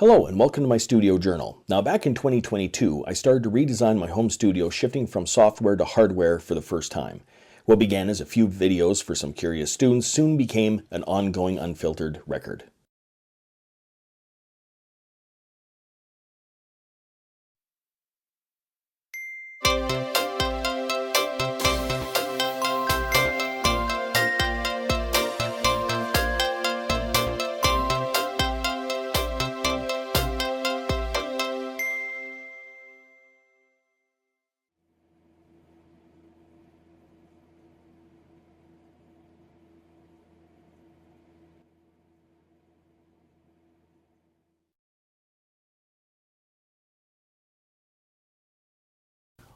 Hello and welcome to my studio journal. Now back in 2022, I started to redesign my home studio, shifting from software to hardware for the first time. What began as a few videos for some curious students soon became an ongoing unfiltered record.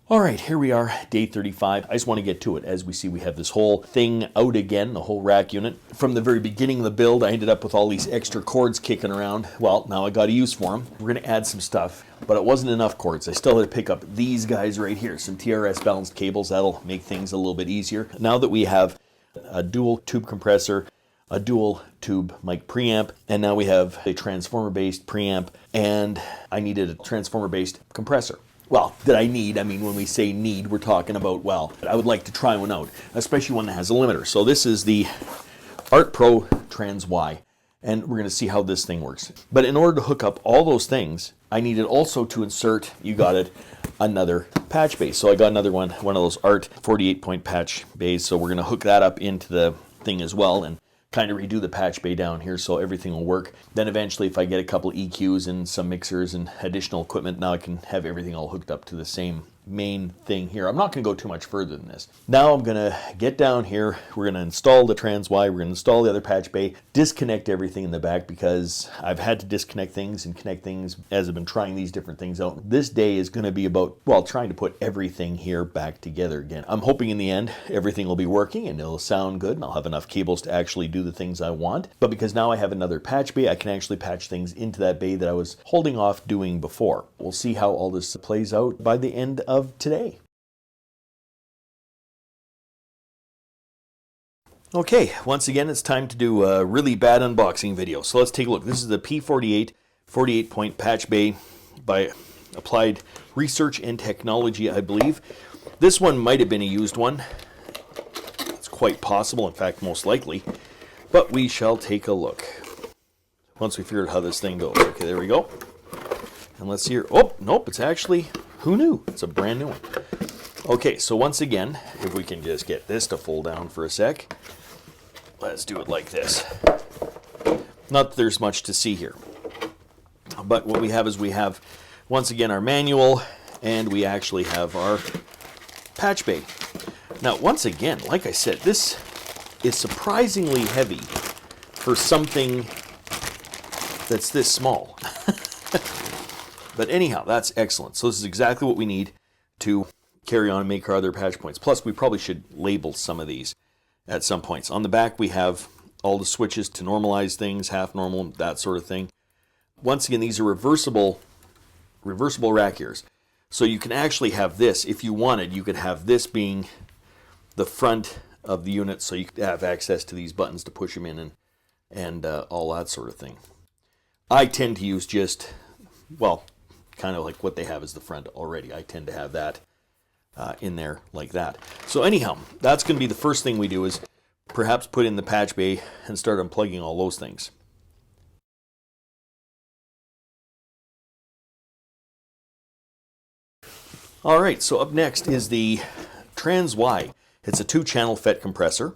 All right, here we are, day 35. I just want to get to it. As we see, we have this whole thing out again, the whole rack unit. From the very beginning of the build, I ended up with all these extra cords kicking around. Well, now I got a use for them. We're going to add some stuff, but it wasn't enough cords. I still had to pick up these guys right here, some TRS balanced cables. That'll make things a little bit easier. Now that we have a dual tube compressor, a dual tube mic preamp, and now we have a transformer-based preamp, and I needed a transformer-based compressor. Well, that I need, I mean, when we say need, we're talking about, well, I would like to try one out, especially one that has a limiter. So this is the Art Pro Trans Y, and we're going to see how this thing works. But in order to hook up all those things, I needed also to insert, you got it, another patch bay. So I got another one of those Art 48-point patch bays. So we're going to hook that up into the thing as well and kind of redo the patch bay down here so everything will work. Then eventually, if I get a couple EQs and some mixers and additional equipment, now I can have everything all hooked up to the same main thing here. I'm not going to go too much further than this. Now I'm going to get down here. We're going to install the Trans Y. We're going to install the other patch bay, disconnect everything in the back because I've had to disconnect things and connect things as I've been trying these different things out. This day is going to be about, well, trying to put everything here back together again. I'm hoping in the end everything will be working and it'll sound good and I'll have enough cables to actually do the things I want. But because now I have another patch bay, I can actually patch things into that bay that I was holding off doing before. We'll see how all this plays out by the end of today. Okay, once again it's time to do a really bad unboxing video. So let's take a look. This is the P48 48-point patch bay by Applied Research and Technology, I believe. This one might have been a used one. It's quite possible, in fact most likely, but we shall take a look once we figure out how this thing goes. Okay, there we go. And let's see here. Oh, nope, it's actually, who knew? It's a brand new one. Okay, so once again, if we can just get this to fold down for a sec, let's do it like this. Not that there's much to see here, but what we have is we have, once again, our manual, and we actually have our patch bay. Now, once again, like I said, this is surprisingly heavy for something that's this small. But anyhow, that's excellent. So this is exactly what we need to carry on and make our other patch points. Plus, we probably should label some of these at some points. On the back, we have all the switches to normalize things, half normal, that sort of thing. Once again, these are reversible rack ears. So you can actually have this, if you wanted, you could have this being the front of the unit so you could have access to these buttons to push them in and all that sort of thing. I tend to use just, well, kind of like what they have as the front already. I tend to have that in there like that. So anyhow, that's going to be the first thing we do is perhaps put in the patch bay and start unplugging all those things. All right, so up next is the Trans Y. It's a 2-channel FET compressor.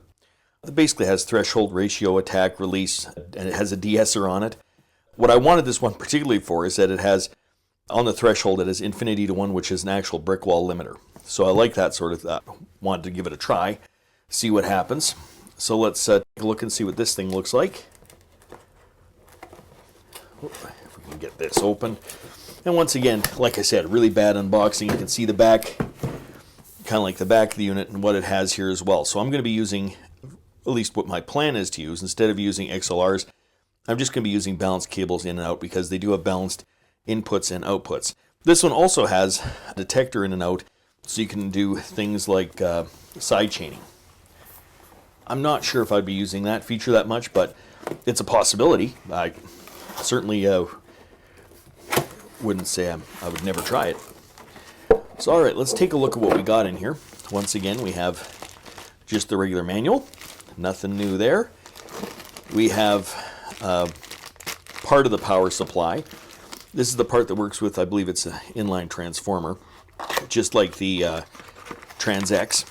It basically has threshold, ratio, attack, release, and it has a de-esser on it. What I wanted this one particularly for is that it has, on the threshold, it is infinity to 1, which is an actual brick wall limiter. So I like that sort of, wanted to give it a try, see what happens. So let's take a look and see what this thing looks like. If we can get this open. And once again, like I said, really bad unboxing. You can see the back, kind of like the back of the unit and what it has here as well. So I'm going to be using, at least what my plan is to use, instead of using XLRs, I'm just going to be using balanced cables in and out because they do have balanced inputs and outputs. This one also has a detector in and out, so you can do things like side chaining. I'm not sure if I'd be using that feature that much, but it's a possibility. I certainly wouldn't say I would never try it. So all right, let's take a look at what we got in here. Once again, we have just the regular manual. Nothing new there. We have part of the power supply. This is the part that works with, I believe it's an inline transformer, just like the Trans X.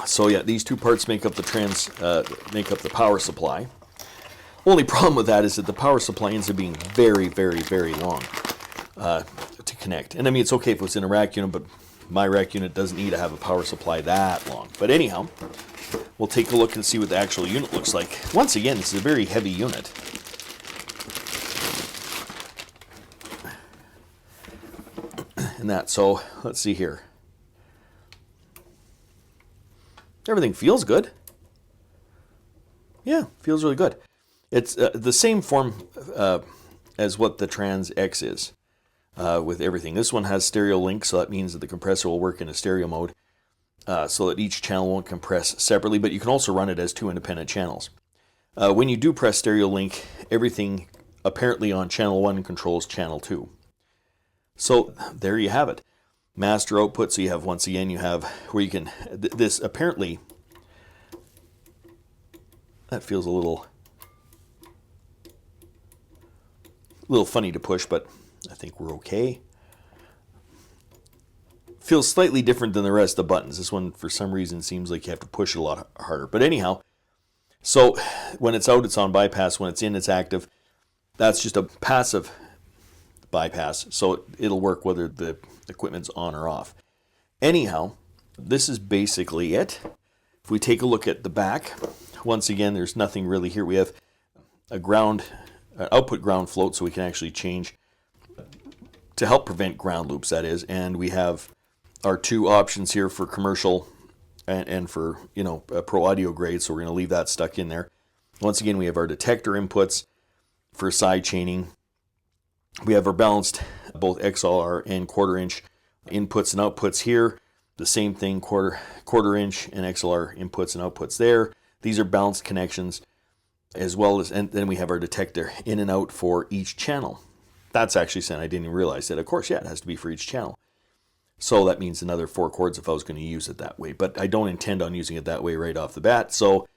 So yeah, these two parts make up the power supply. Only problem with that is that the power supply ends up being very, very, very long to connect. And I mean, it's okay if it's in a rack unit, but my rack unit doesn't need to have a power supply that long. But anyhow, we'll take a look and see what the actual unit looks like. Once again, this is a very heavy unit. And that, so let's see here. Everything feels good. Yeah, feels really good. It's the same form as what the Trans X is with everything. This one has stereo link, so that means that the compressor will work in a stereo mode so that each channel won't compress separately, but you can also run it as two independent channels. When you do press stereo link, everything apparently on channel 1 controls channel 2. So there you have it. Master output, so you have, once again, you have where you can, this apparently, that feels a little funny to push, but I think we're okay. Feels slightly different than the rest of the buttons. This one, for some reason, seems like you have to push it a lot harder. But anyhow, so when it's out, it's on bypass. When it's in, it's active. That's just a passive bypass, so it'll work whether the equipment's on or off. Anyhow, this is basically it. If we take a look at the back, once again, there's nothing really here. We have a output ground float, so we can actually change to help prevent ground loops, that is. And we have our two options here for commercial and for, pro audio grade, so we're going to leave that stuck in there. Once again, we have our detector inputs for side chaining. We have our balanced both XLR and quarter-inch inputs and outputs here. The same thing, quarter-inch and XLR inputs and outputs there. These are balanced connections, as well as, and then we have our detector in and out for each channel. That's actually something I didn't even realize that. Of course, yeah, it has to be for each channel. So that means another 4 cords if I was going to use it that way. But I don't intend on using it that way right off the bat, so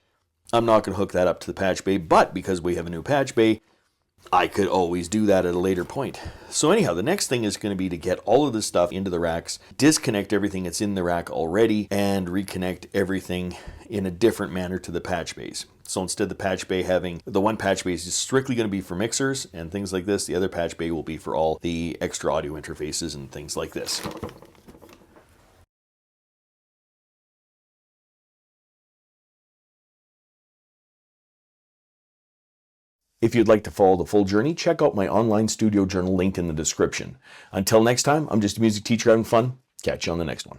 I'm not going to hook that up to the patch bay. But because we have a new patch bay, I could always do that at a later point. So anyhow, the next thing is going to be to get all of this stuff into the racks, disconnect everything that's in the rack already, and reconnect everything in a different manner to the patch bays. So instead of the patch bay having, the one patch bay is strictly going to be for mixers and things like this, the other patch bay will be for all the extra audio interfaces and things like this. If you'd like to follow the full journey, check out my online studio journal linked in the description. Until next time, I'm just a music teacher having fun. Catch you on the next one.